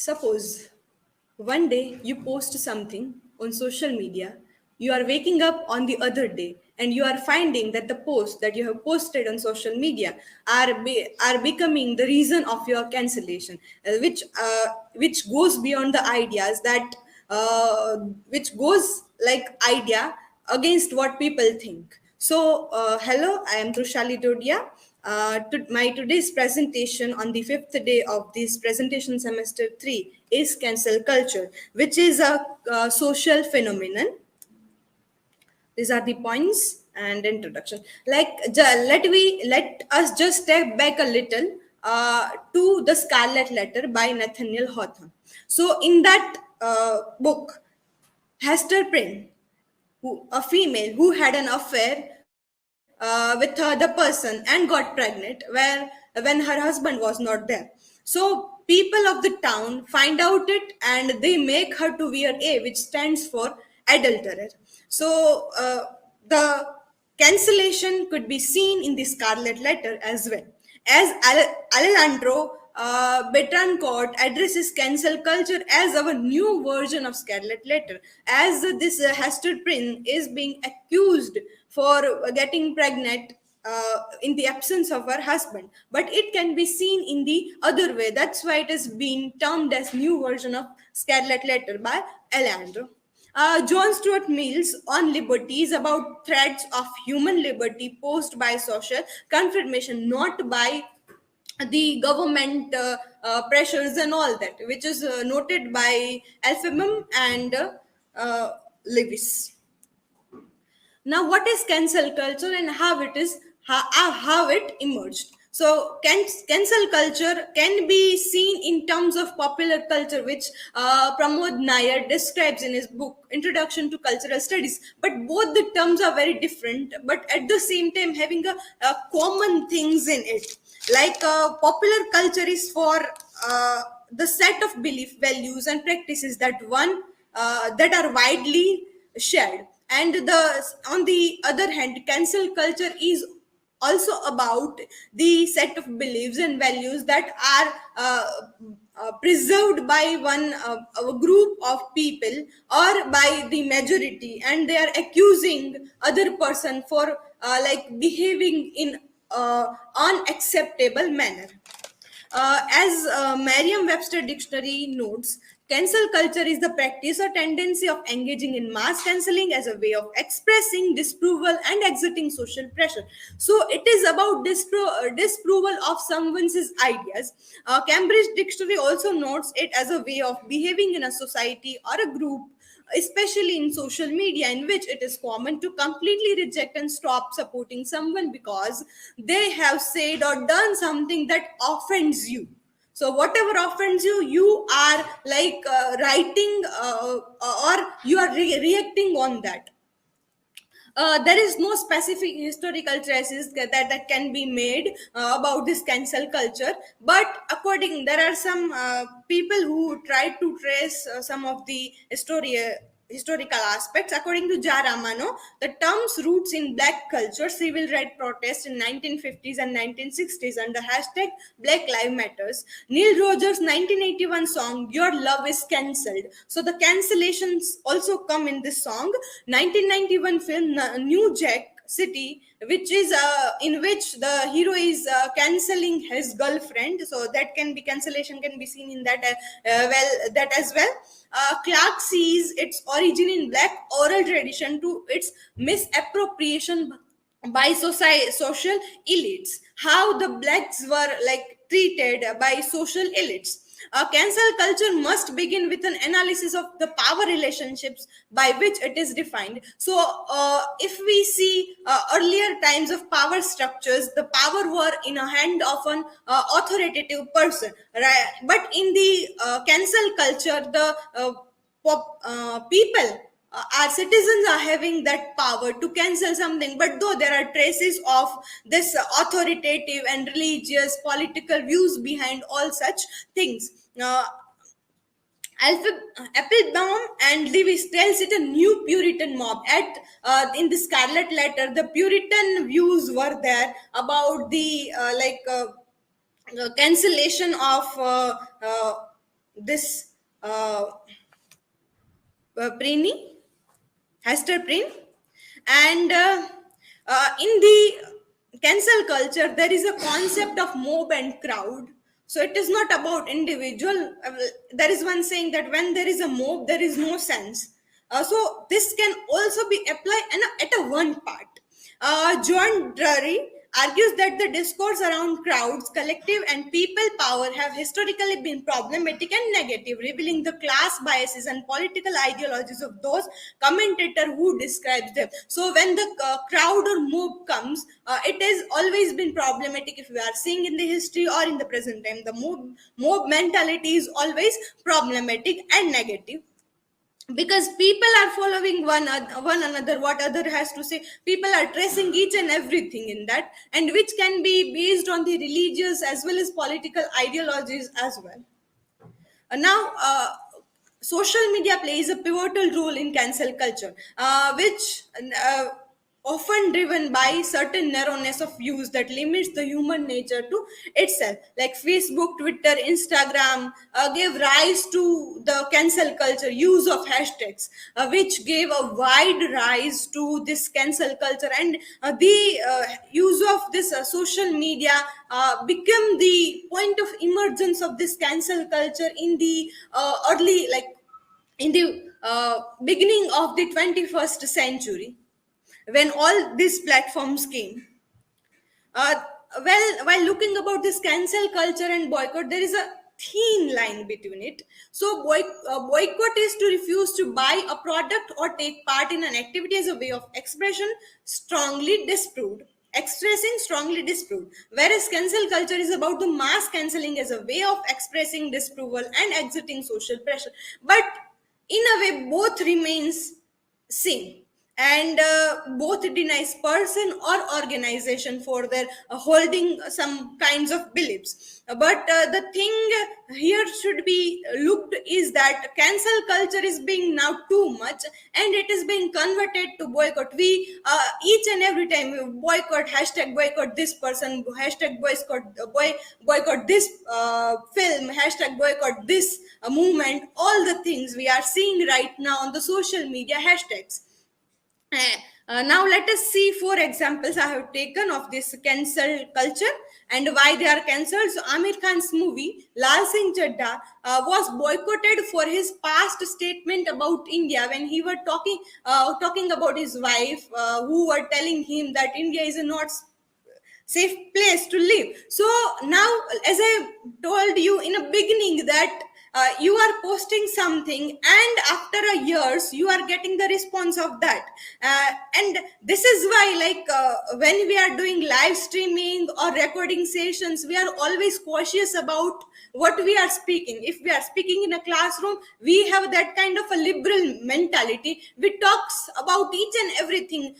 Suppose one day you post something on social media, you are waking up on the other day and you are finding that the post that you have posted on social media are becoming the reason of your cancellation, which goes beyond the ideas that which goes like idea against what people think. So, hello, I am Trushali Dodia. My today's presentation on the fifth day of this presentation semester 3 is cancel culture, which is a social phenomenon. These are the points and introduction. Let us just step back a little to the Scarlet Letter by Nathaniel Hawthorne. So, in that book, Hester Prynne, a female who had an affair with the person and got pregnant when her husband was not there. So people of the town find out it and they make her to wear A, which stands for adulterer. So the cancellation could be seen in the Scarlet Letter as well. As Alejandro Betancourt addresses cancel culture as our new version of Scarlet Letter, as this Hester Prynne is being accused for getting pregnant in the absence of her husband, but it can be seen in the other way. That's why it is being termed as new version of Scarlet Letter by Alejandro. John Stuart Mill's On Liberty is about threats of human liberty posed by social confirmation, not by the government pressures and all that, which is noted by Alfamum and Lewis. Now, what is cancel culture and how it emerged? So, cancel culture can be seen in terms of popular culture, which Pramod Nair describes in his book Introduction to Cultural Studies. But both the terms are very different, but at the same time having a common things in it. Like popular culture is for the set of belief, values, and practices that are widely shared, and the on the other hand cancel culture is also about the set of beliefs and values that are preserved by a group of people or by the majority, and they are accusing other person for like behaving in unacceptable manner. As Merriam-Webster dictionary notes, cancel culture is the practice or tendency of engaging in mass cancelling as a way of expressing disapproval and exerting social pressure. So it is about disapproval of someone's ideas. Cambridge Dictionary also notes it as a way of behaving in a society or a group, especially in social media, in which it is common to completely reject and stop supporting someone because they have said or done something that offends you. So whatever offends you, you are like writing or you are reacting on that. There is no specific historical traces that can be made about this cancel culture, but according there are some people who try to trace some of the historical aspects. According to Jaramano, the term's roots in black culture, civil rights protests in 1950s and 1960s under hashtag Black Lives Matters. Neil Rogers' 1981 song "Your Love Is Cancelled." So the cancellations also come in this song. 1991 film New Jack City, which is in which the hero is canceling his girlfriend. So that can be cancellation can be seen in that that as well. Clark sees its origin in black oral tradition to its misappropriation by social elites, how the blacks were like treated by social elites. Cancel culture must begin with an analysis of the power relationships by which it is defined. So, if we see earlier times of power structures, the power were in a hand of an authoritative person, right? But in the cancel culture, the people our citizens are having that power to cancel something, but though there are traces of this authoritative and religious political views behind all such things. Applebaum and Lewis tells it a new Puritan mob. At in the Scarlet Letter, the Puritan views were there about the cancellation of this uh, Preeni, Hester Preen. And in the cancel culture, there is a concept of mob and crowd. So it is not about individual. There is one saying that when there is a mob, there is no sense. So this can also be applied at a one part. John Drury argues that the discourse around crowds, collective, and people power have historically been problematic and negative, revealing the class biases and political ideologies of those commentator who describes them. So when the crowd or mob comes, it has always been problematic. If we are seeing in the history or in the present time, the mob mentality is always problematic and negative, because people are following one another, what other has to say. People are tracing each and everything in that, and which can be based on the religious as well as political ideologies as well. Now, social media plays a pivotal role in cancel culture, which often driven by certain narrowness of views that limits the human nature to itself. Like Facebook, Twitter, Instagram gave rise to the cancel culture use of hashtags, which gave a wide rise to this cancel culture. And the use of this social media become the point of emergence of this cancel culture in the early, like in the beginning of the 21st century, when all these platforms came. uh, while looking about this cancel culture and boycott, there is a thin line between it. So, boycott is to refuse to buy a product or take part in an activity as a way of expression, strongly disproved. Expressing strongly disproved. Whereas cancel culture is about the mass canceling as a way of expressing disapproval and exerting social pressure. But in a way, both remains same, and both denies person or organization for their holding some kinds of beliefs. But the thing here should be looked is that cancel culture is being now too much, and it is being converted to boycott. We each and every time we boycott, hashtag boycott this person, hashtag boycott this film, hashtag boycott this movement. All the things we are seeing right now on the social media hashtags. Now let us see four examples I have taken of this cancel culture and why they are cancelled. So Amir Khan's movie Lal Singh Chadda was boycotted for his past statement about India, when he were talking about his wife, who were telling him that India is a not safe place to live. So now, as I told you in a beginning, that you are posting something, and after a years you are getting the response of that. And this is why, like, when we are doing live streaming or recording sessions, we are always cautious about what we are speaking. If we are speaking in a classroom, we have that kind of a liberal mentality. We talks about each and everything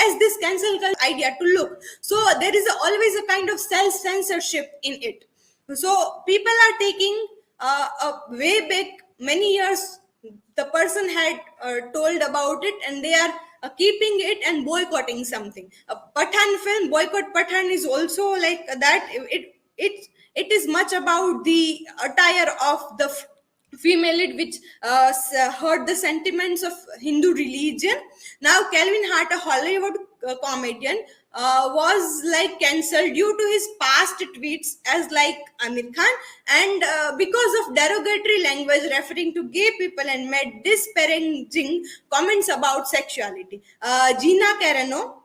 as this cancel culture idea to look. So there is always a kind of self censorship in it. So people are taking way back many years, the person had told about it, and they are keeping it and boycotting something. A Pathan film, boycott Pathan, is also like that. It is much about the attire of the female lead, which hurt the sentiments of Hindu religion. Now Calvin Hart, a Hollywood comedian, was like cancelled due to his past tweets as like Amir Khan, and because of derogatory language referring to gay people, and made disparaging comments about sexuality. Gina Carano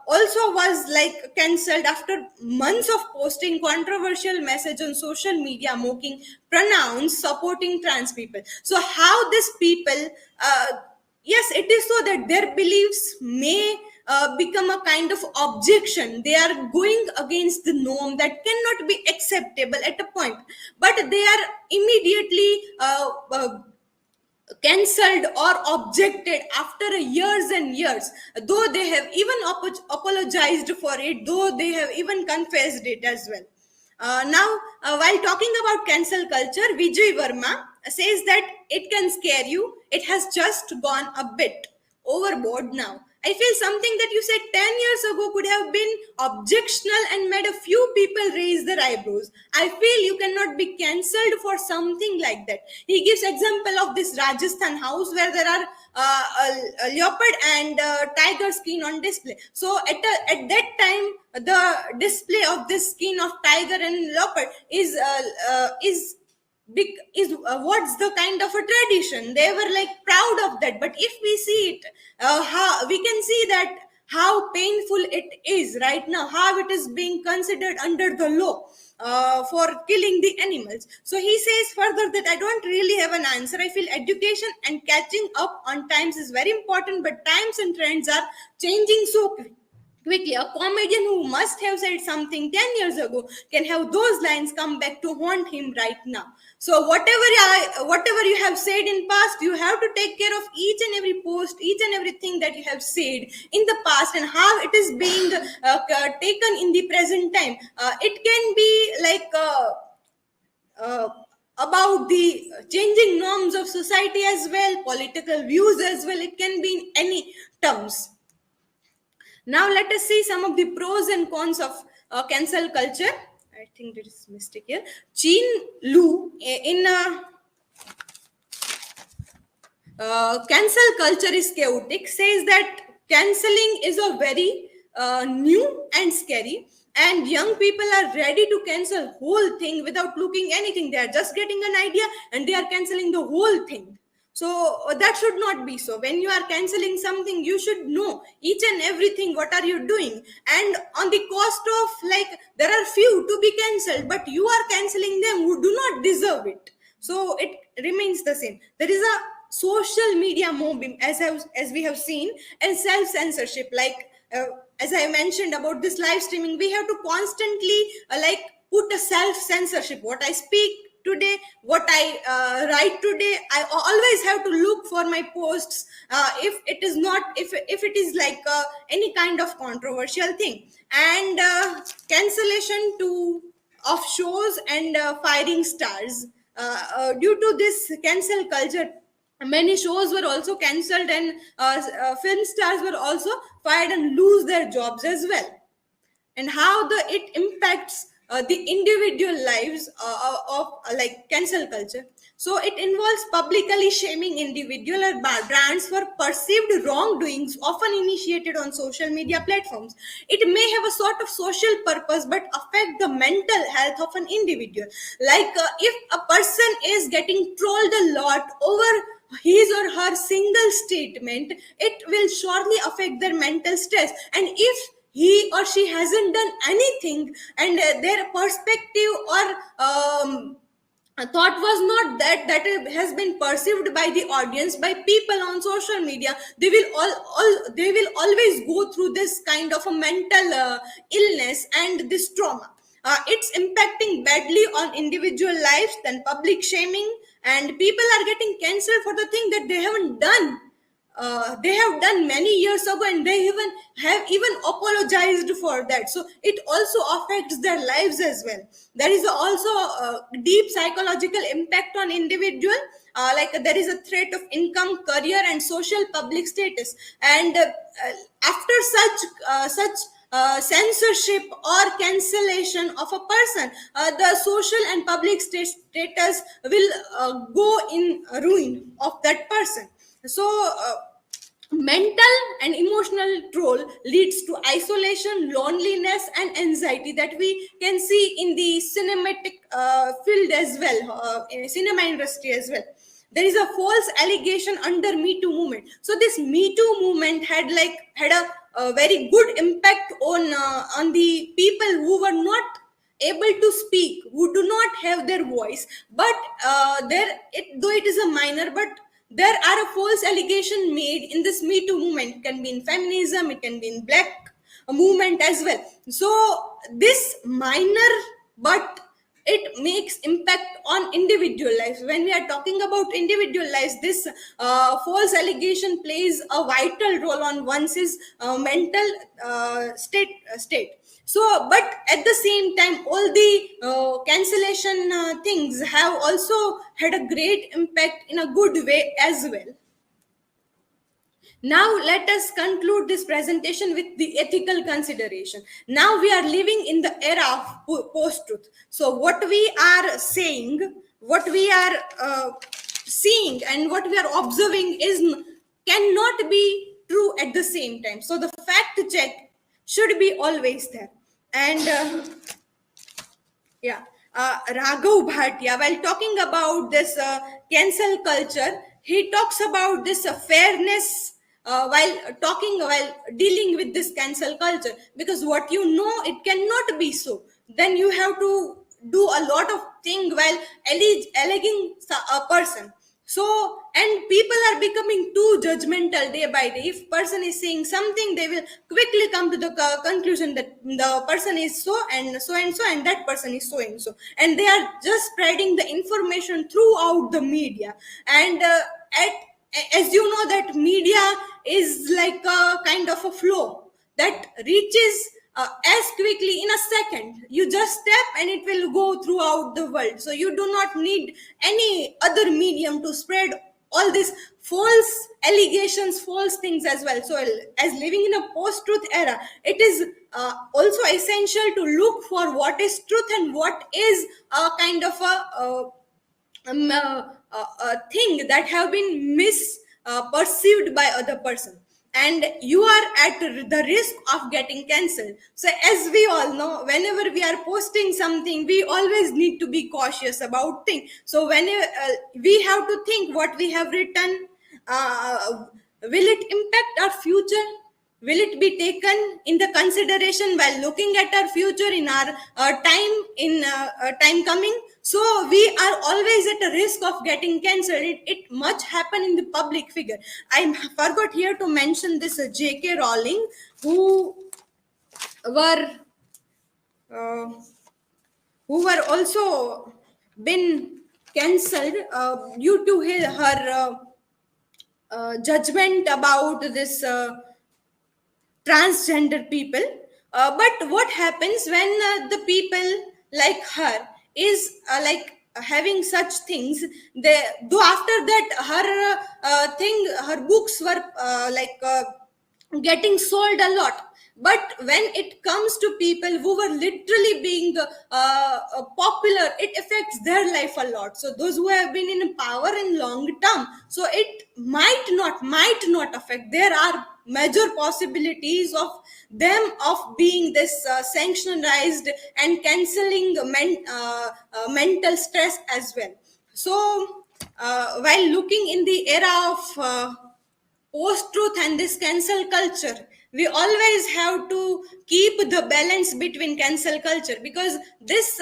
also was like cancelled after months of posting controversial message on social media mocking pronouns supporting trans people. So how these people, yes, it is so that their beliefs may become a kind of objection. They are going against the norm that cannot be acceptable at a point, but they are immediately cancelled or objected after years and years, though they have even apologized for it, though they have even confessed it as well. Now, while talking about cancel culture, Vijay Verma says that it can scare you, it has just gone a bit overboard now. I feel something that you said 10 years ago could have been objectional and made a few people raise their eyebrows. I feel you cannot be cancelled for something like that. He gives example of this Rajasthan house where there are a leopard and tiger skin on display. So at that time, the display of this skin of tiger and leopard is big, is what's the kind of a tradition. They were like proud of that. But if we see it, how we can see that how painful it is right now, how it is being considered under the law for killing the animals. So he says further that I don't really have an answer. I feel education and catching up on times is very important, but times and trends are changing so quickly. A comedian who must have said something 10 years ago can have those lines come back to haunt him right now. So whatever you have said in past, you have to take care of each and every post, each and everything that you have said in the past and how it is being taken in the present time. It can be like uh, about the changing norms of society as well, political views as well. It can be in any terms. Now let us see some of the pros and cons of cancel culture. I think there is a mistake here. Jean Lu in cancel culture is chaotic says that canceling is a very new and scary, and young people are ready to cancel whole thing without looking anything. They are just getting an idea and they are canceling the whole thing. So that should not be so. When you are canceling something, you should know each and everything what are you doing, and on the cost of, like, there are few to be cancelled, but you are canceling them who do not deserve it. So it remains the same. There is a social media mobbing, as we have seen, and self censorship. Like as I mentioned about this live streaming, we have to constantly like put a self censorship. What I speak today, what I write today, I always have to look for my posts if it is not, if it is like any kind of controversial thing. And cancellation to of shows and firing stars due to this cancel culture, many shows were also cancelled, and film stars were also fired and lose their jobs as well. And how the it impacts the individual lives of like cancel culture. So it involves publicly shaming individual or brands for perceived wrongdoings often initiated on social media platforms. It may have a sort of social purpose but affect the mental health of an individual. Like if a person is getting trolled a lot over his or her single statement, it will surely affect their mental stress. And if he or she hasn't done anything, and their perspective or thought was not that it has been perceived by the audience, by people on social media, they will they will always go through this kind of a mental illness and this trauma. It's impacting badly on individual lives, then public shaming, and people are getting cancelled for the thing that they haven't done. They have done many years ago, and they even apologized for that. So it also affects their lives as well. There is also a deep psychological impact on individual. Like there is a threat of income, career, and social public status. And after such censorship or cancellation of a person, the social and public status will go in ruin of that person. So mental and emotional toll leads to isolation, loneliness, and anxiety that we can see in the cinematic field as well, in cinema industry as well. There is a false allegation under Me Too movement. So this Me Too movement had a very good impact on the people who were not able to speak, who do not have their voice. But though it is a minor, but there are a false allegation made in this Me Too movement. It can be in feminism, it can be in black movement as well. So this minor, but it makes impact on individual lives. When we are talking about individual lives, this false allegation plays a vital role on one's mental state. So but at the same time, all the cancellation things have also had a great impact in a good way as well. Now, let us conclude this presentation with the ethical consideration. Now, we are living in the era of post truth. So, what we are saying, what we are seeing, and what we are observing cannot be true at the same time. So, the fact check should be always there. And yeah, Raghav Bhatia, while talking about this cancel culture, he talks about this fairness while dealing with this cancel culture. Because what you know, it cannot be so. Then you have to do a lot of things while alleging a person. So, and people are becoming too judgmental day by day. If person is saying something, they will quickly come to the conclusion that the person is so and so and so, and that person is so and so, and they are just spreading the information throughout the media. And as you know, that media is like a kind of a flow that reaches as quickly in a second. You just step and it will go throughout the world, so you do not need any other medium to spread all these false allegations, false things as well. So as living in a post truth era, it is also essential to look for what is truth and what is a kind of a thing that have been perceived by other person, and you are at the risk of getting cancelled. So as we all know, whenever we are posting something, we always need to be cautious about things. So when we have to think what we have written, will it impact our future? Will it be taken in the consideration while looking at our future in our time coming? So we are always at a risk of getting cancelled. It much happen in the public figure. I forgot here to mention this J.K. Rowling, who were uh, also been cancelled due to her judgment about this transgender people. But what happens when the people like her is having such things? They, though after that her her books were getting sold a lot, but when it comes to people who were literally being popular, it affects their life a lot. So those who have been in power in long term, so it might not affect. There are major possibilities of them of being this sanctionized and canceling mental stress as well. So while looking in the era of post truth and this cancel culture, we always have to keep the balance between cancel culture, because this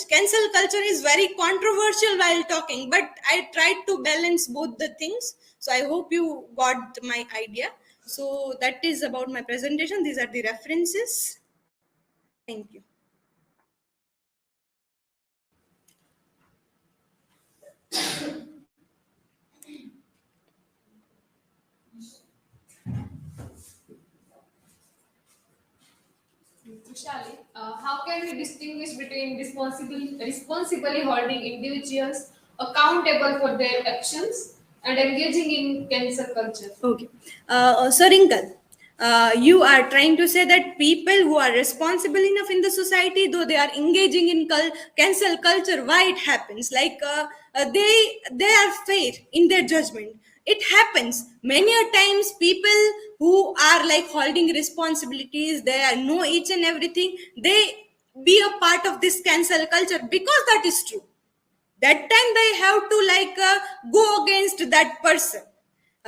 cancel culture is very controversial while talking, but I tried to balance both the things. So I hope you got my idea. So that is about my presentation. These are the references. Thank you. Vishali, how can we distinguish between responsibly holding individuals accountable for their actions and engaging in cancel culture? Okay. So, Rinkal, you are trying to say that people who are responsible enough in the society, though they are engaging in cancel culture, why it happens? They are fair in their judgment. It happens many a times. People who are like holding responsibilities, they know each and everything. They be a part of this cancel culture because that is true. That time they have to go against that person.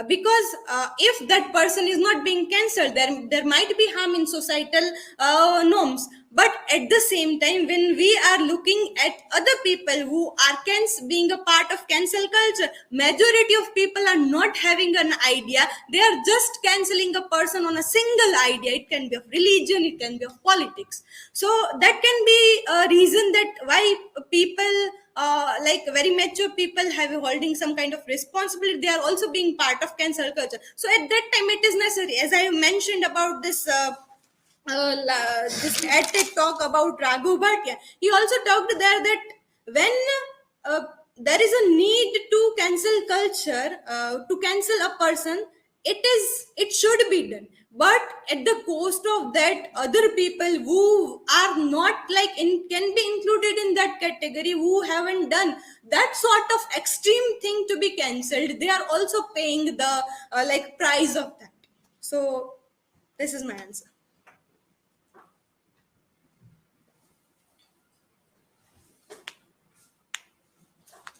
Because if that person is not being cancelled, there might be harm in societal norms. But at the same time, when we are looking at other people who are being a part of cancel culture, majority of people are not having an idea. They are just canceling a person on a single idea. It can be of religion, it can be of politics. So that can be a reason that why people like very mature people have holding some kind of responsibility, they are also being part of cancel culture. So at that time it is necessary, as I have mentioned about this TED talk about Raghu Bhatia. He also talked there that when there is a need to cancel culture, to cancel a person, it should be done, but at the cost of that other people who are not like can be included in that category, who haven't done that sort of extreme thing to be cancelled, they are also paying the like price of that. So this is my answer.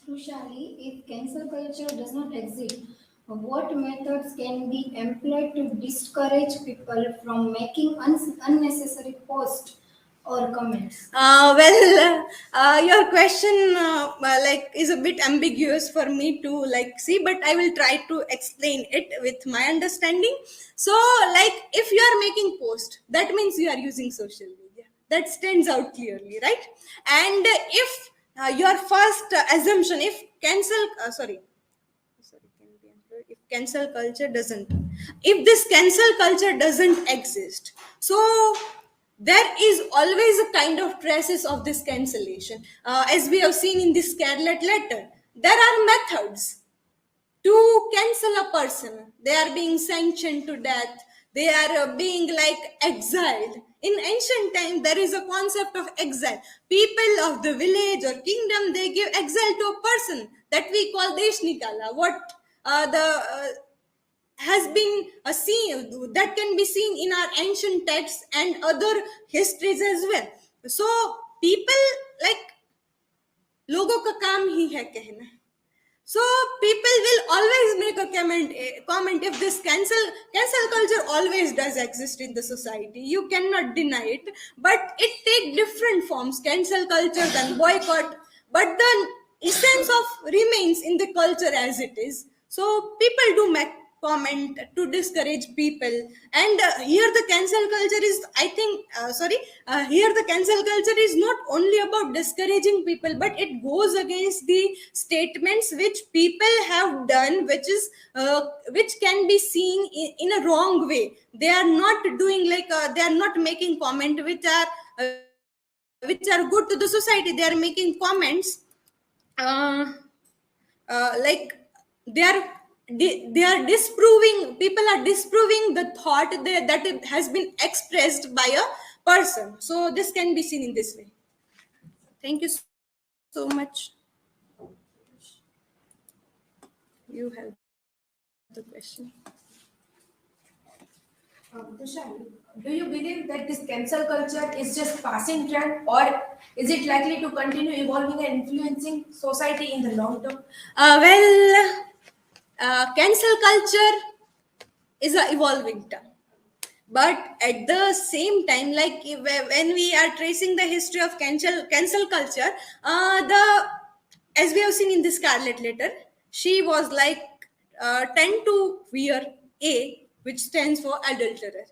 Crucially, if cancel culture does not exist, what methods can be employed to discourage people from making unnecessary posts or comments? Your question like is a bit ambiguous for me to like see, but I will try to explain it with my understanding. So, like, if you are making post, that means you are using social media. That stands out clearly, right? And if your first assumption, if sorry, can be employed if cancel culture doesn't, if this cancel culture doesn't exist, so there is always a kind of traces of this cancellation. As we have seen in this scarlet letter, there are methods to cancel a person. They are being sanctioned to death, they are being like exiled. In ancient time there is a concept of exile. People of the village or kingdom, they give exile to a person that we call desh nikala. What the has been a seen, that can be seen in our ancient texts and other histories as well. So people like लोगों का काम ही है कहना. So people will always make a comment if this cancel culture always does exist in the society. You cannot deny it, but it take different forms. Cancel culture, then boycott, but the essence of remains in the culture as it is. So people do make comment to discourage people, and here the cancel culture is, I think, here the cancel culture is not only about discouraging people, but it goes against the statements which people have done, which can be seen in a wrong way. They are not doing like they are not making comment which are good to the society. They are making comments uh, like they are they are disproving, people are disproving the thought that it has been expressed by a person. So this can be seen in this way. Thank you so much. You have the question. Tushar, do you believe that this cancel culture is just passing trend, or is it likely to continue evolving and influencing society in the long term? Cancel culture is a evolving term, but at the same time, like when we are tracing the history of cancel culture, the as we have seen in the scarlet letter, she was like tend to wear a, which stands for adulterer.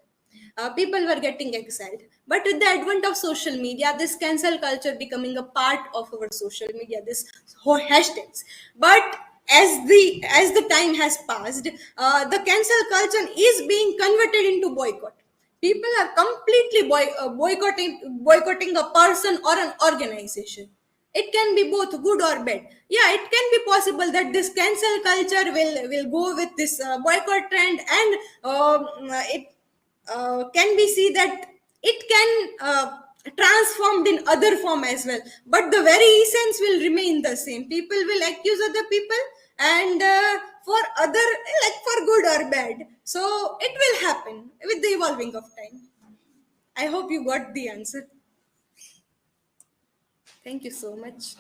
People were getting exiled, but with the advent of social media, this cancel culture becoming a part of our social media, this whole hashtags. But as the time has passed, the cancel culture is being converted into boycott. People are completely boycotting a person or an organization. It can be both good or bad. Yeah, it can be possible that this cancel culture will go with this boycott trend, and it can be see that it can transformed in other form as well, but the very essence will remain the same. People will accuse other people, and for other, like for good or bad. So it will happen with the evolving of time. I hope you got the answer. Thank you so much.